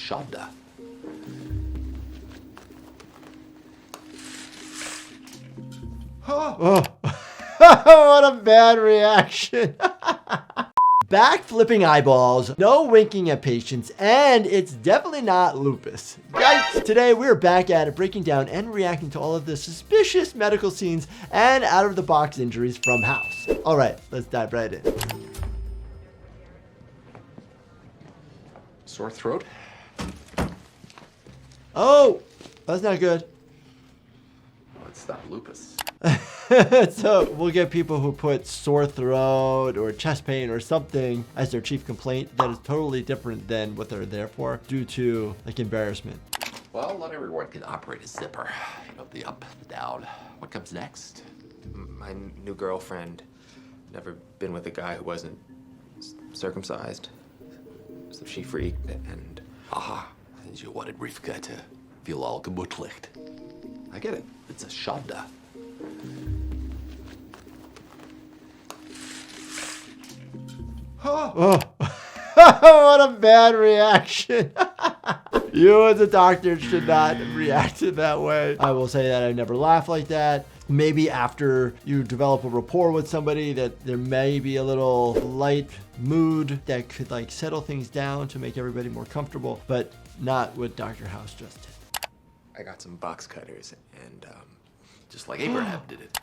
shada. Oh. What a bad reaction. Back-flipping eyeballs, no winking at patients, and it's definitely not lupus. Yikes! Today we're back at it, breaking down and reacting to all of the suspicious medical scenes and out-of-the-box injuries from House. All right, let's dive right in. Sore throat? Oh, that's not good. Well, it's not lupus. So we'll get people who put sore throat or chest pain or something as their chief complaint that is totally different than what they're there for due to like embarrassment. Well, not everyone can operate a zipper. You know, the up, the down. What comes next? My new girlfriend. Never been with a guy who wasn't circumcised. So she freaked and... Aha, and you wanted Rivka to feel all gemütlich. I get it. It's a shada. Oh. What a bad reaction. You as a doctor should not react in that way. I will say that I never laugh like that. Maybe after you develop a rapport with somebody that there may be a little light mood that could like settle things down to make everybody more comfortable, but not what Dr. House just did. I got some box cutters and Just like Abraham did it.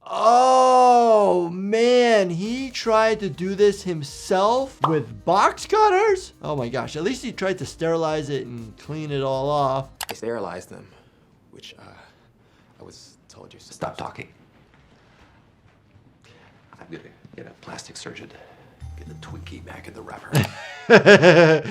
Oh man, he tried to do this himself with box cutters? Oh my gosh, at least he tried to sterilize it and clean it all off. I sterilized them, which I was told you're Stop talking. I'm gonna get a plastic surgeon. Get the Twinkie back in the wrapper.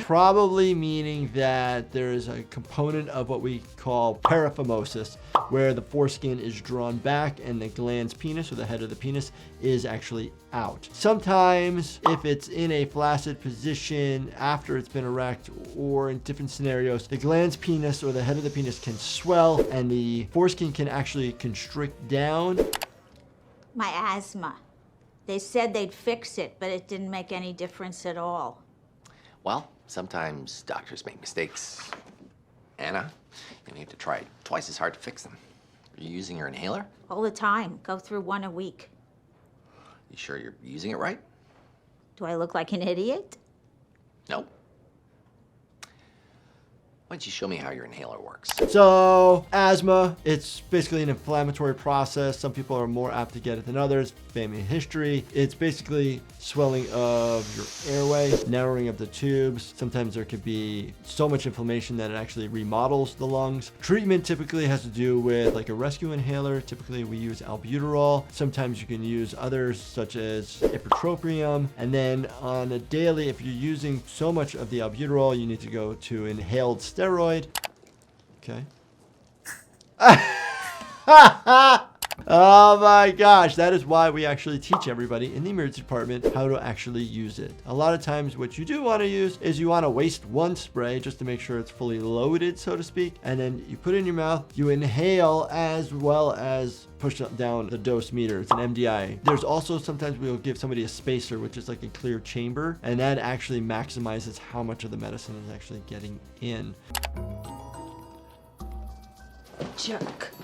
Probably meaning that there is a component of what we call paraphimosis, where the foreskin is drawn back and the glans penis, or the head of the penis, is actually out. Sometimes, if it's in a flaccid position after it's been erect, or in different scenarios, the glans penis or the head of the penis can swell and the foreskin can actually constrict down. My asthma. They said they'd fix it, but it didn't make any difference at all. Well, sometimes doctors make mistakes. Anna, you have to try twice as hard to fix them. Are you using your inhaler? All the time. Go through one a week. You sure you're using it right? Do I look like an idiot? No. Why don't you show me how your inhaler works? So, asthma, it's basically an inflammatory process. Some people are more apt to get it than others. Family history. It's basically swelling of your airway, narrowing of the tubes. Sometimes there could be so much inflammation that it actually remodels the lungs. Treatment typically has to do with like a rescue inhaler. Typically we use albuterol. Sometimes you can use others such as ipratropium. And then on a daily, if you're using so much of the albuterol, you need to go to inhaled steroid. Okay. Oh my gosh, that is why we actually teach everybody in the emergency department how to actually use it. A lot of times what you do want to use is you want to waste one spray just to make sure it's fully loaded, so to speak, and then you put it in your mouth, you inhale as well as push down the dose meter. It's an MDI. There's also sometimes we'll give somebody a spacer, which is like a clear chamber, and that actually maximizes how much of the medicine is actually getting in. Jerk.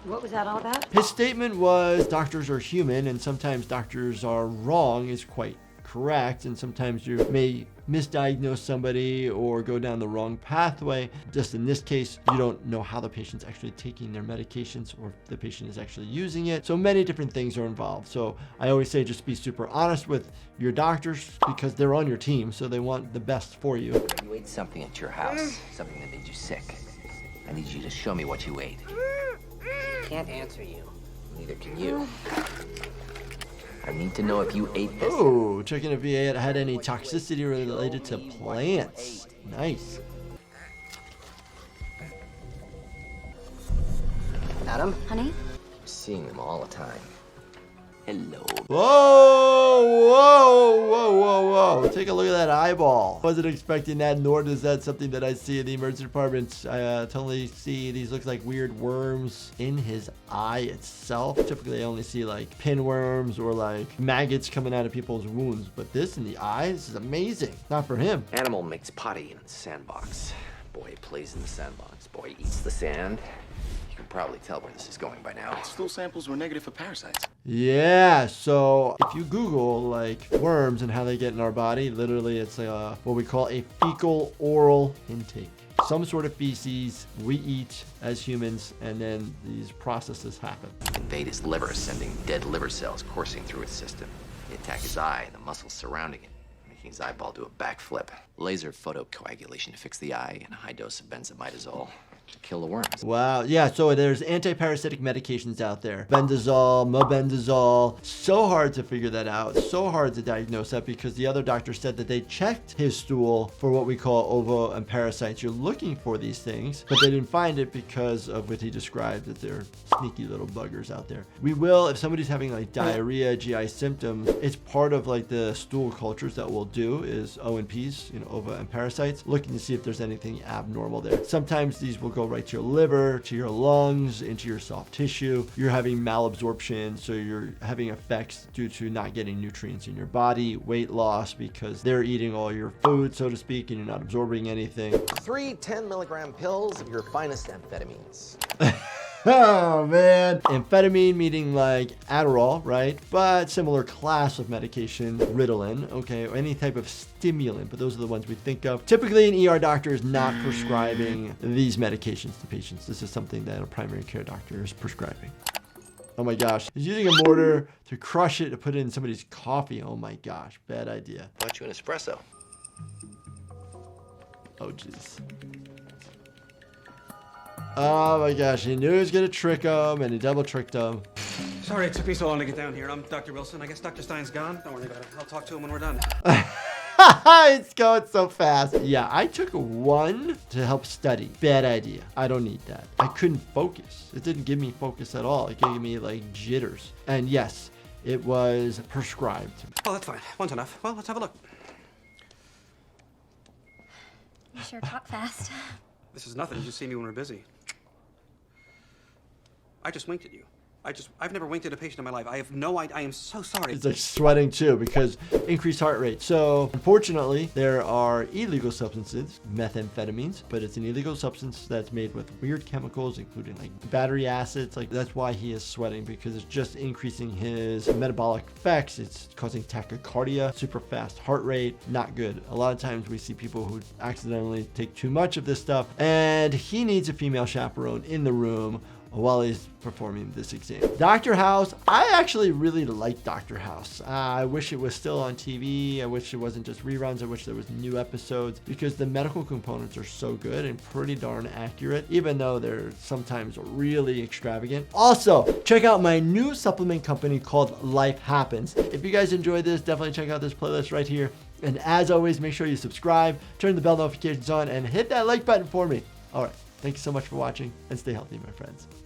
What was that all about? His statement was doctors are human and sometimes doctors are wrong is quite correct, and sometimes you may misdiagnose somebody or go down the wrong pathway. Just in this case, you don't know how the patient's actually taking their medications or if the patient is actually using it. So many different things are involved. So I always say just be super honest with your doctors because they're on your team, so they want the best for you. You ate something at your house, something that made you sick. I need you to show me what you ate. Can't answer you. Neither can you. I need to know if you ate this. Oh, checking if he had any toxicity related to plants. Nice. Adam? Honey? I'm seeing them all the time. Hello. Whoa, whoa, whoa, whoa, whoa. Take a look at that eyeball. Wasn't expecting that, nor is that something that I see in the emergency departments. I totally see these look like weird worms in his eye itself. Typically, I only see like pinworms or like maggots coming out of people's wounds. But this in the eye, this is amazing. Not for him. Animal makes potty in the sandbox. Boy plays in the sandbox. Boy eats the sand. You can probably tell where this is going by now. Stool samples were negative for parasites. Yeah, so if you Google like worms and how they get in our body, literally it's what we call a fecal oral intake. Some sort of feces we eat as humans, and then these processes happen. Invade his liver, sending dead liver cells coursing through its system. They attack his eye and the muscles surrounding it, making his eyeball do a backflip. Laser photocoagulation to fix the eye, and a high dose of benzimidazole to kill the worms. Wow. Yeah, so there's anti-parasitic medications out there. Bendazole, mebendazole. So hard to figure that out. So hard to diagnose that because the other doctor said that they checked his stool for what we call ovo and parasites. You're looking for these things, but they didn't find it because of what he described, that they're sneaky little buggers out there. We will, if somebody's having like diarrhea, GI symptoms, it's part of like the stool cultures that we'll do is O&Ps, ova and parasites, looking to see if there's anything abnormal there. Sometimes these will go right to your liver, to your lungs, into your soft tissue. You're having malabsorption, so you're having effects due to not getting nutrients in your body, weight loss because they're eating all your food, so to speak, and you're not absorbing anything. 3 10-milligram pills of your finest amphetamines. Oh man. Amphetamine meaning like Adderall, right? But similar class of medication, Ritalin, okay, or any type of stimulant, but those are the ones we think of. Typically an ER doctor is not prescribing these medications to patients. This is something that a primary care doctor is prescribing. Oh my gosh. He's using a mortar to crush it to put it in somebody's coffee. Oh my gosh, bad idea. Why don't you an espresso? Oh jeez. Oh my gosh, he knew he was gonna trick him, and he double tricked him. Sorry it took me so long to get down here. I'm Dr. Wilson. I guess Dr. Stein's gone. Don't worry about it. I'll talk to him when we're done. It's going so fast. Yeah, I took one to help study. Bad idea. I don't need that. I couldn't focus. It didn't give me focus at all. It gave me like jitters. And yes, it was prescribed. Oh, that's fine. One's enough. Well, let's have a look. You sure talk fast. This is nothing. You just see me when we're busy. I just winked at you. I've never winked at a patient in my life. I have no idea. I am so sorry. It's like sweating too because increased heart rate. So unfortunately, there are illegal substances, methamphetamines, but it's an illegal substance that's made with weird chemicals, including like battery acids. Like that's why he is sweating, because it's just increasing his metabolic effects. It's causing tachycardia, super fast heart rate, not good. A lot of times we see people who accidentally take too much of this stuff, and he needs a female chaperone in the room while he's performing this exam. Dr. House, I actually really like Dr. House. I wish it was still on TV. I wish it wasn't just reruns. I wish there was new episodes because the medical components are so good and pretty darn accurate, even though they're sometimes really extravagant. Also, check out my new supplement company called Life Happens. If you guys enjoyed this, definitely check out this playlist right here. And as always, make sure you subscribe, turn the bell notifications on, and hit that like button for me. All right. Thank you so much for watching, and stay healthy, my friends.